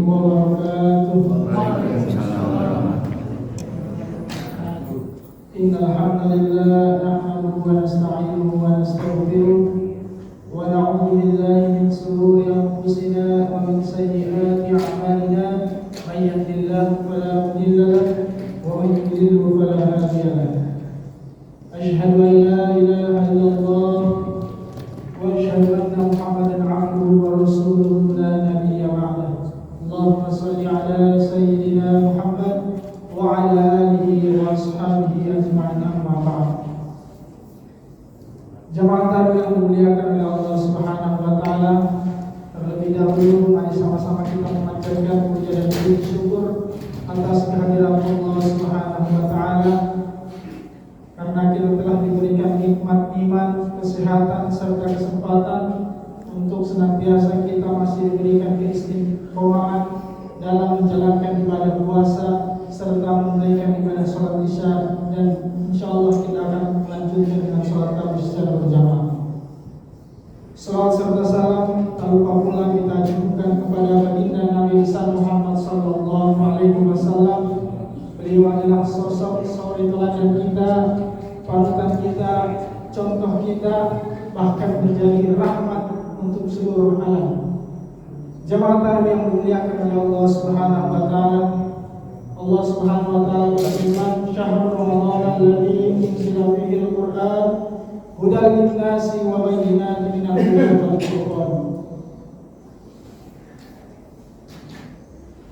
wabarakatuh. Innal hamdalillah nahmaduhu wa nasta'inuhu wa nastaghfiruh wa na'udzu billahi min shururi anfusina wa min sayyiati a'malina. May yahdihillahu fala mudilla lahu wa man yudlil fala hadiya lahu. Asyhadu an la ilaha illallah wa asyhadu anna Muhammadan 'abduhu wa rasuluhu la nabiyya ba'dahu. Allahumma shalli ala sayyidina Muhammad wa ala alihi wa ashabihi ajma'in, amma ba'd. Jemaah tarawih yang dimuliakan oleh Allah Subhanahu wa taala, terlebih dahulu mari sama-sama kita memanjatkan puja dan puji syukur atas kehadiran Allah Subhanahu wa taala, karena kita telah diberikan nikmat iman, kesehatan serta kesempatan untuk senantiasa kita masih diberikan keistiqomahan dalam menjalankan ibadah puasa serta menunaikan ibadah sholat isya, dan insyaallah kita akan melanjutkan dengan sholat tarawih secara berjamaah. Salawat serta salam tak lupa pula kita ajukan kepada baginda Nabi besar Muhammad sallallahu alaihi wasallam. Beliau adalah sosok suri teladan kita, panutan kita, contoh kita, bahkan menjadi rahmat untuk seluruh alam. Jemaah tarawih yang dimuliakan oleh Allah Subhanahu wa taala, Allah Subhanahu wa taala berfirman, "Syahrul Ramadan alladzi unzila fihi al-Qur'an hudan lin-nasi wa bayyinatin minal huda wal furqan."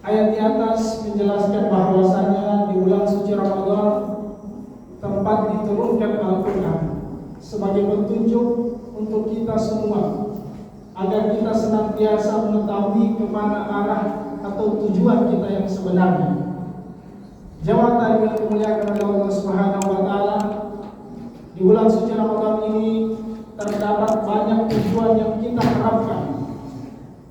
Ayat di atas menjelaskan bahwasanya di bulan suci Ramadan tempat diturunkan Al-Qur'an sebagai petunjuk untuk kita semua, agar kita senantiasa mengetahui kemana arah atau tujuan kita yang sebenarnya. Jemaah tarawih yang dimuliakan oleh Allah Subhanahu wa taala, di bulan suci Ramadan ini terdapat banyak tujuan yang kita harapkan,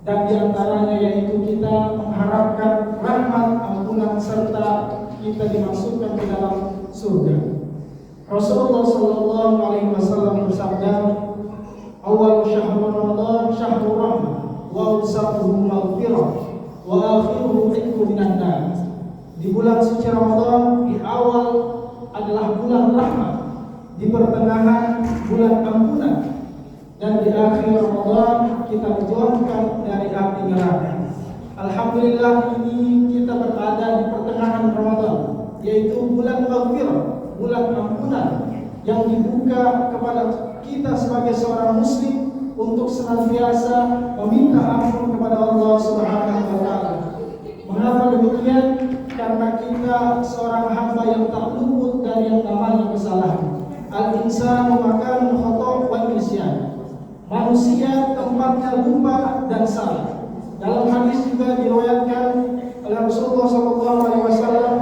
dan di antaranya yaitu kita mengharapkan rahmat, ampunan serta kita dimasukkan ke dalam surga. Rasulullah sallallahu alaihi wasallam bersabda, "Awal syahrul Ramadan syahrul rahmah, wa awsatuhu maghfirah, wa akhiruhu 'itqu minan nar." Di bulan suci Ramadan, di awal adalah bulan rahmat, di pertengahan bulan ampunan, dan di akhir Ramadan kita dijauhkan dari api neraka. Alhamdulillah, ini kita berada di pertengahan Ramadan, yaitu bulan maghfirah, bulan ampunan, yang dibuka kepada kita sebagai seorang muslim untuk senantiasa meminta ampun kepada Allah Subhanahu wa taala. Mengapa demikian? Karena kita seorang hamba yang tak luput dari yang namanya kesalahan. Al-insanu makanun khata' wa nisyan. Manusia tempatnya lupa dan salah. Dalam hadis juga diriwayatkan oleh Rasulullah sallallahu alaihi wasallam,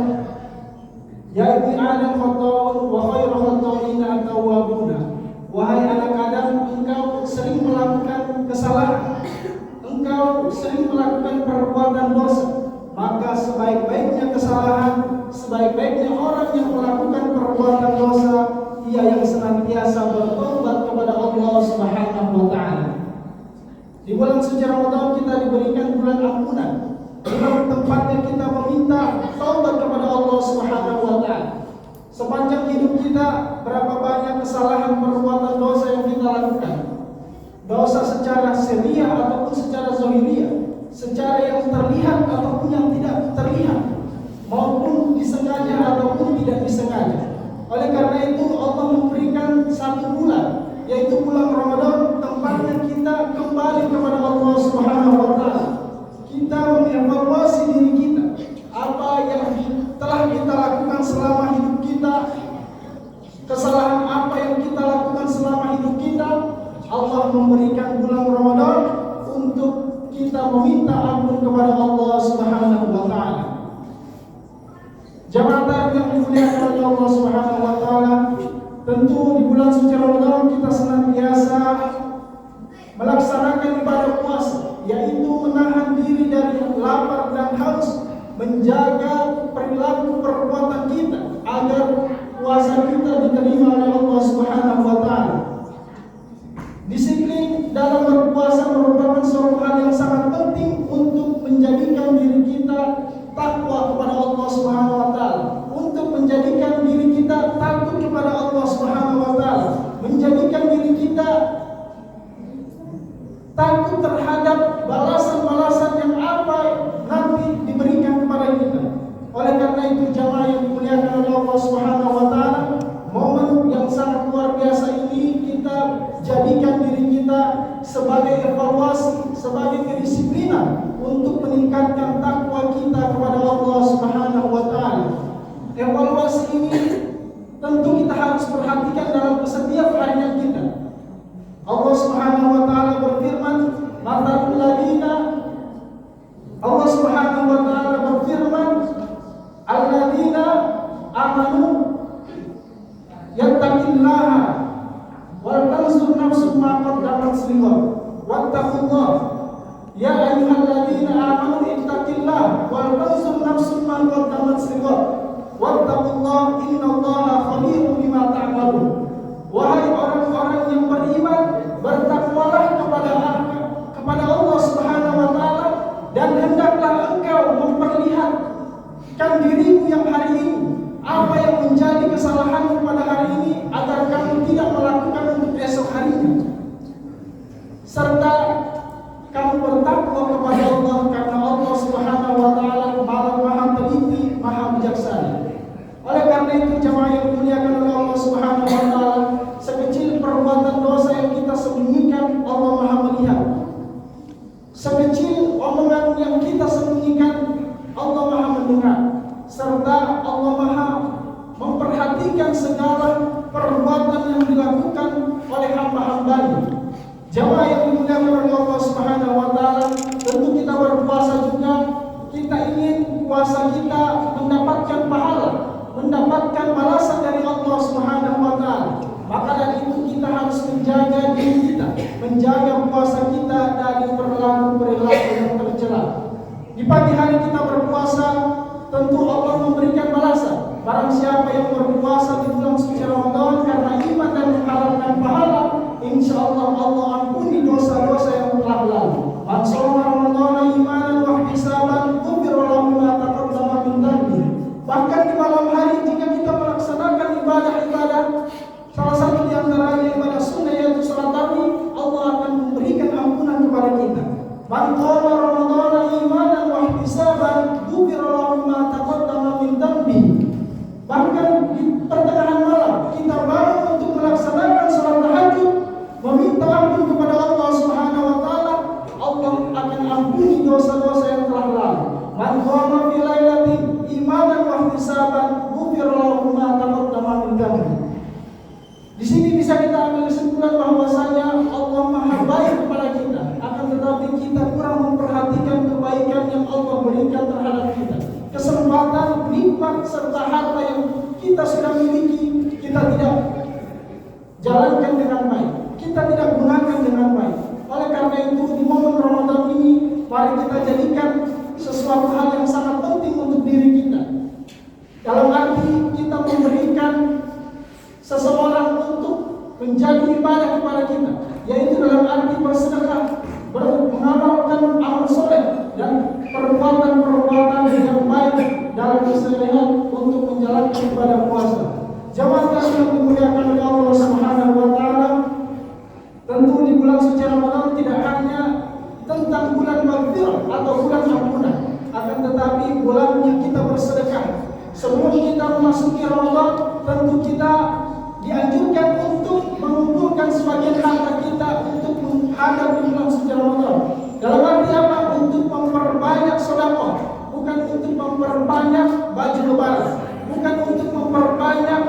"Ya ibni Adam khata'un wa khairu khata'ina at-tawwabuna." Wahai anak Adam, engkau sering melakukan kesalahan, engkau sering melakukan perbuatan dosa, maka sebaik-baiknya kesalahan, sebaik-baiknya orang yang melakukan perbuatan dosa, ia yang senantiasa bertobat kepada Allah Subhanahu wa taala. Di bulan suci Ramadan kita diberikan bulan ampunan, bulan tempatnya kita meminta taubat kepada Allah Subhanahu wa taala. Sepanjang hidup kita, berapa banyak kesalahan perbuatan dosa yang kita lakukan? Dosa secara sirriyah ataupun secara zahiriyah, secara yang terlihat ataupun yang tidak terlihat, maupun disengaja ataupun tidak disengaja. Oleh karena itu Allah memberikan satu bulan, yaitu bulan Ramadan, tempatnya kita kembali kepada Allah Subhanahu wa taala. Kita mengevaluasi diri kita, apa yang telah kita lakukan selama hidup kita, kesalahan apa yang kita lakukan selama hidup kita. Allah memberikan bulan Ramadan untuk kita meminta ampun kepada Allah Subhanahu wa taala. Jemaah tarawih yang dimuliakan oleh Allah Subhanahu wa taala, tentu di bulan suci Ramadan kita senantiasa melaksanakan ibadah puasa, yaitu menahan diri dari lapar dan haus, menjaga perilaku perbuatan kita agar puasa kita diterima oleh Allah Subhanahu wa taala. Disiplin dalam berpuasa merupakan suatu hal yang sangat penting untuk menjadikan takwa kepada Allah Subhanahu wa taala, untuk menjadikan diri kita takut kepada Allah Subhanahu wa taala, menjadikan diri kita takut terhadap balasan-balasan yang apa nanti diberikan kepada kita. Oleh karena itu jamaah yang dimuliakan oleh Allah Subhanahu wa taala, momen yang sangat luar biasa ini kita jadikan diri kita sebagai evaluasi, sebagai kedisiplinan untuk meningkatkan takwa kita kepada Allah Subhanahu wa taala. Evaluasi ini tentu kita harus perhatikan dalam setiap harian kita. Allah Subhanahu wa taala berfirman, "Matalul ladina", Allah Subhanahu wa taala berfirman, "Alladzina amanu yattaqillaha wal tanzur nafsum ma qaddamat lighad wattaqullah ya ayyuhalladzina amanu ittaqillaha wal tanzur nafsum ma qaddamat lighad wattaqullah innallaha khabirun bima ta'malun." Wahai orang-orang yang beriman, bertakwalah kepada Allah Subhanahu wa taala, dan hendaklah engkau memperlihatkan dirimu yang hari ini, apa yang menjadi kesalahanmu pada hari ini, agar kamu tidak melakukan untuk esok harinya. Serta kamu bertakwa kepada Allah, karena Allah Subhanahu wa taala Maha teliti, Maha bijaksana. Oleh karena itu jemaah yang dimuliakan oleh Allah Subhanahu wa taala, sekecil perbuatan dosa yang kita sembunyikan, Allah Maha melihat. Sekecil omongan yang kita sembunyikan, Allah Maha mendengar. Serta Allah Maha memperhatikan segala perbuatan yang dilakukan oleh hamba-hambanya. Jemaah yang dimuliakan oleh Allah Subhanahu wa taala, tentu kita berpuasa juga, kita ingin puasa kita mendapatkan pahala, mendapatkan balasan dari Allah Subhanahu wa taala. Maka dari itu kita harus menjaga diri kita, menjaga puasa kita dari perilaku-perilaku yang tercela. Di pagi hari kita berpuasa, tentu Allah memberikan balasan. Barang siapa yang berpuasa di bulan suci Ramadan karena iman dan mengharapkan pahala, insya Allah Allah ampuni dosa-dosa yang telah lalu. Man shoma Ramadhana imanan wa ihtisaban ghufira lahu ma taqaddama min dhanbi. Bahkan di malam hari jika kita melaksanakan ibadah-ibadah, salah satu di antaranya ibadah sunnah yaitu salat tarawih, Allah akan memberikan ampunan kepada kita. Man qama Ramadhana imanan wa ihtisaban ghufira lahu ma taqaddama min dhanbi. Bahkan di pertengahan malam kita bangun untuk melaksanakan salat tahajud, meminta ampun kepada Allah Subhanahu wa taala, Allah akan ampuni dosa-dosa yang telah lalu. Man qama fi lailatin imanan wa ihtisaban ghufira lahu ma taqaddama min dhanbi. Di sini bisa kita ambil kesimpulan bahwasanya Allah Maha baik kepada kita, akan tetapi kita kurang memperhatikan kebaikan yang Allah berikan terhadap kita. Kesempatan, nikmat serta harta yang kita sudah miliki, kita tidak jalankan dengan baik, kita tidak gunakan dengan baik. Oleh karena itu di momen Ramadan ini, mari kita jadikan sesuatu hal yang sangat penting untuk diri kita. Dalam arti kita memberikan seseorang untuk menjadi ibadah kepada kita, yaitu dalam arti bersedekah, mengamalkan amal soleh dan perbuatan-perbuatan yang baik dalam keseharian untuk menjalankan ibadah puasa. Jemaah yang dimuliakan oleh Allah Subhanahu wa taala, tentu di bulan suci Ramadan tidak hanya tentang bulan maghfirah atau bulan ampunan, akan tetapi bulan yang kita bersedekah. Sebelum kita memasuki Ramadan, tentu kita dianjurkan untuk mengumpulkan sebagian harta kita untuk menghadap di bulan suci Ramadan. Dalam arti apa? Untuk memperbanyak sedekah, bukan untuk memperbanyak baju lebaran, bukan untuk memperbanyak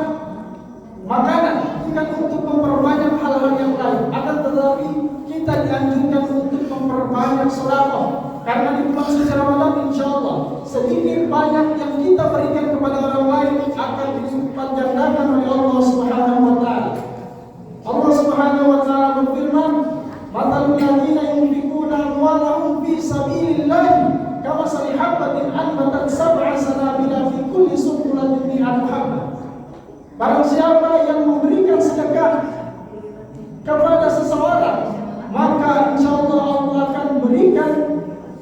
makanan, bukan untuk memperbanyak hal-hal yang lain. Akan tetapi kita dianjurkan untuk memperbanyak sedekah, karena di bulan suci Ramadan insyaallah sedikit banyak yang kita berikan kepada orang lain akan dilipat gandakan oleh Allah Subhanahu wa taala. Allah Subhanahu wa taala berfirman, "Matalul ladzina yunfiquna amwalahum fi sabilillah kamathali habatin anbatat sab'a sanabila fi kulli sunbulatin mi'atu habbah." Barang siapa yang memberikan sedekah kepada seseorang, maka insyaallah Allah akan berikan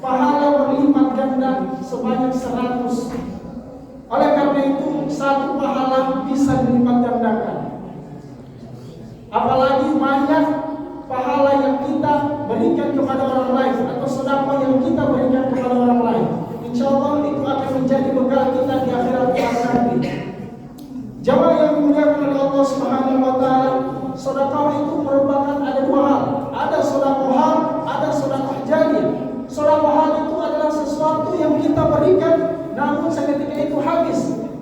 pahala berlipat berlipat ganda sebanyak 100. Oleh karena itu, satu pahala bisa dilipat gandakan. Apalagi banyak pahala yang kita berikan kepada orang lain atau sedekah yang kita berikan kepada orang lain. Insya Allah itu akan menjadi bekal kita di akhirat nanti. Jamaah yang dimuliakan oleh Allah Subhanahu wa taala, sedekah itu merupakan ada dua hal. Ada sedekah hal, ada sedekah jariyah. Sedekah hal itu adalah sesuatu yang kita berikan namun seketika itu habis.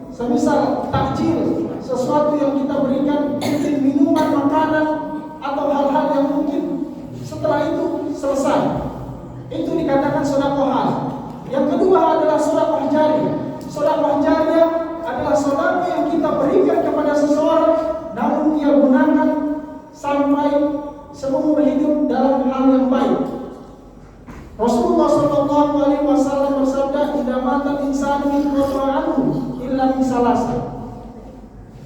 Semisal takjil, sesuatu yang kita berikan, mungkin minuman, makanan, atau hal-hal yang mungkin setelah itu selesai. Itu dikatakan sedekah hal. Yang kedua adalah sedekah jariyah. Sedekah jariyah adalah sedekah yang kita berikan kepada seseorang namun dia gunakan sampai seumur hidup dalam hal yang baik. Rasulullah sallallahu alaihi wasallam bersabda, "Idza mata insanu min anhu illa min salasa."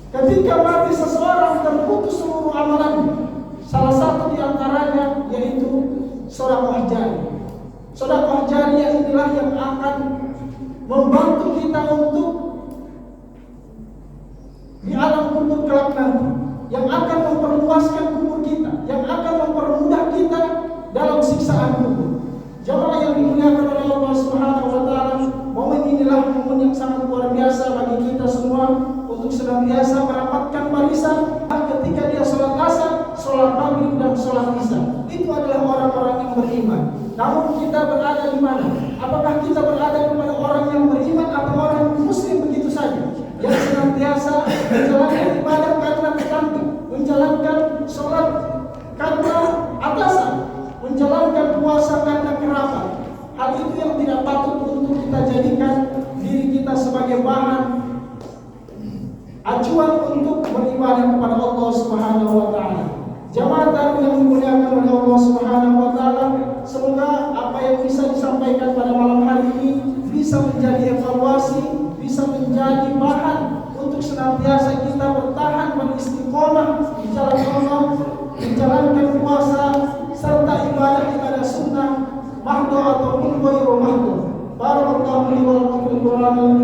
Ketika mati seseorang terputus seluruh amalannya. Salah satu di antaranya yaitu sedekah jariyah. Sedekah jariyah inilah yang akan membantu kita untuk di alam kubur kelak nanti, yang akan memperluaskan kubur kita, yang akan mempermudah kita dalam siksaan kubur. Jamaah yang dimuliakan oleh Allah Subhanahu wa taala, momen inilah momen yang sangat luar biasa bagi kita semua untuk senantiasa merapatkan barisan ketika dia sholat asar, sholat maghrib dan sholat isya. Itu adalah orang-orang yang beriman. Namun kita berada di mana? Apakah kita berada kepada orang yang beriman atau orang muslim begitu saja, yang senantiasa menjalankan ibadah karena tertentu, menjalankan sholat karena atasan, menjalankan puasa karena kerabat. Hal itu yang tidak patut untuk kita jadikan diri kita sebagai bahan acuan untuk beribadah kepada Allah Subhanahu wa taala. Jamaah yang dimuliakan oleh Allah Subhanahu wa taala, semoga apa yang bisa disampaikan pada malam hari ini bisa menjadi evaluasi, bisa menjadi bahan untuk senantiasa kita bertahan beristiqomah di jalan Allah, menjalankan puasa serta ibadah sunnah mahdoh ataupun ghairu mahdoh. Barakallahu li wa lakum fil Qur'anil